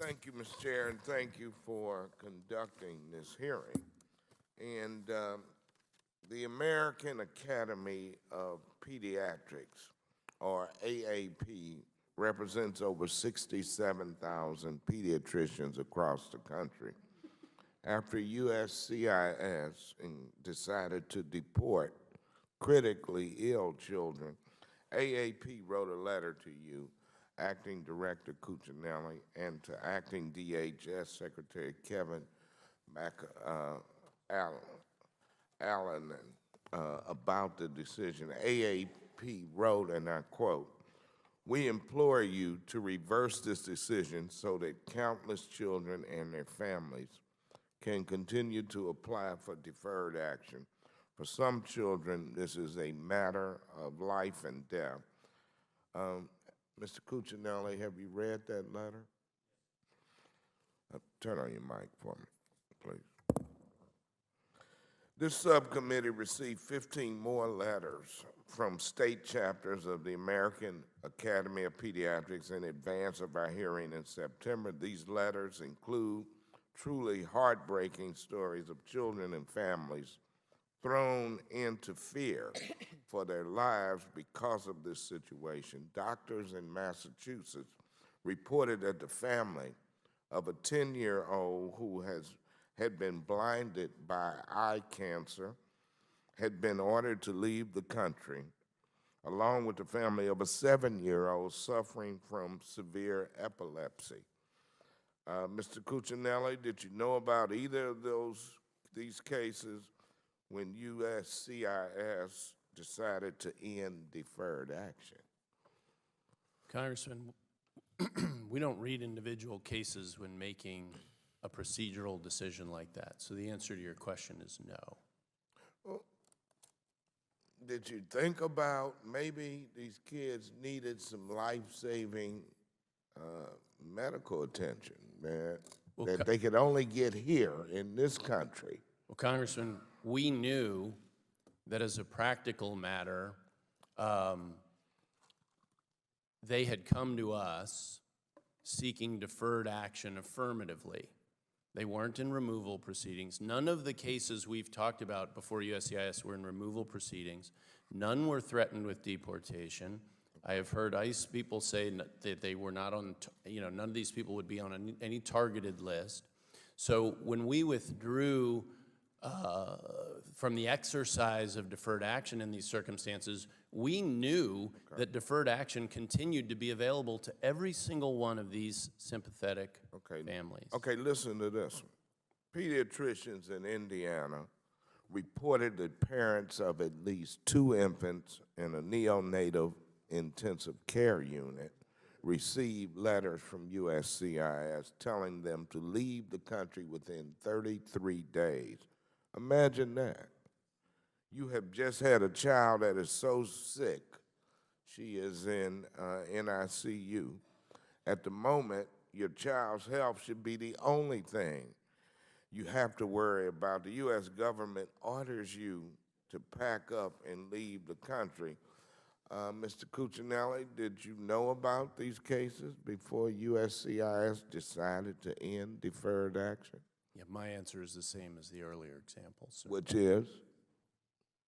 Thank you, Mr. Chair, and thank you for conducting this hearing. And the American Academy of Pediatrics, or AAP, represents over 67,000 pediatricians across the country. After USCIS decided to deport critically ill children, AAP wrote a letter to you, Acting Director Cuccinelli, and to Acting DHS Secretary Kevin Allen about the decision. AAP wrote, and I quote, "We implore you to reverse this decision so that countless children and their families can continue to apply for deferred action. For some children, this is a matter of life and death." Mr. Cuccinelli, have you read that letter? Turn on your mic for me, please. This subcommittee received 15 more letters from state chapters of the American Academy of Pediatrics in advance of our hearing in September. These letters include truly heartbreaking stories of children and families thrown into fear for their lives because of this situation. Doctors in Massachusetts reported that the family of a 10-year-old who had been blinded by eye cancer had been ordered to leave the country, along with the family of a 7-year-old suffering from severe epilepsy. Mr. Cuccinelli, did you know about either of these cases when USCIS decided to end deferred action? Congressman, we don't read individual cases when making a procedural decision like that. So the answer to your question is no. Well, did you think about maybe these kids needed some life-saving medical attention, man, that they could only get here in this country? Well, Congressman, we knew that as a practical matter, they had come to us seeking deferred action affirmatively. They weren't in removal proceedings. None of the cases we've talked about before USCIS were in removal proceedings. None were threatened with deportation. I have heard ICE people say that they were not on, none of these people would be on any targeted list. So when we withdrew from the exercise of deferred action in these circumstances, we knew that deferred action continued to be available to every single one of these sympathetic families. Okay, listen to this. Pediatricians in Indiana reported that parents of at least 2 infants in a neonatal intensive care unit received letters from USCIS telling them to leave the country within 33 days. Imagine that. You have just had a child that is so sick, she is in NICU. At the moment, your child's health should be the only thing you have to worry about. The U.S. government orders you to pack up and leave the country. Mr. Cuccinelli, did you know about these cases before USCIS decided to end deferred action? Yeah, my answer is the same as the earlier example, sir. Which is?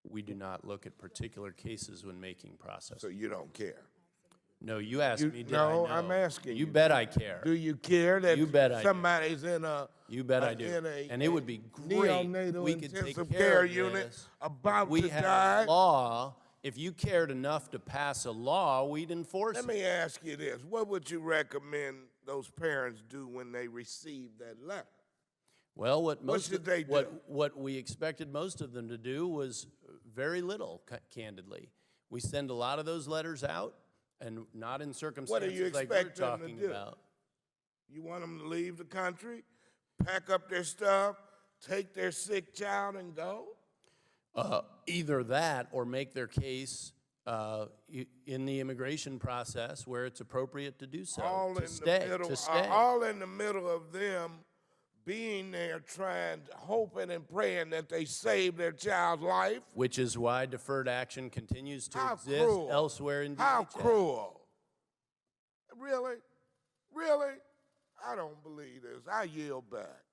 We do not look at particular cases when making processes. So you don't care? No, you asked me, did I No, know? I'm asking you. You bet I care. Do you care that You bet I somebody's in a You bet I do. And it would be great neonatal we could take intensive care care of unit this. about We to had die? a law. If you cared enough to pass a law, we'd enforce Let it. me ask you this. What would you recommend those parents do when they receive that letter? Well, what we expected most of them to do was very little, candidly. We send a lot of those letters out, and not in circumstances like you're talking about. You want them to leave the country, pack up their stuff, take their sick child and go? Either that or make their case in the immigration process where it's appropriate to do so, All to in stay. the middle of them being there trying, hoping and praying that they save their child's life. Which is why deferred action continues to How exist cruel. elsewhere in DHS. How cruel. Really? Really? I don't believe this. I yield back.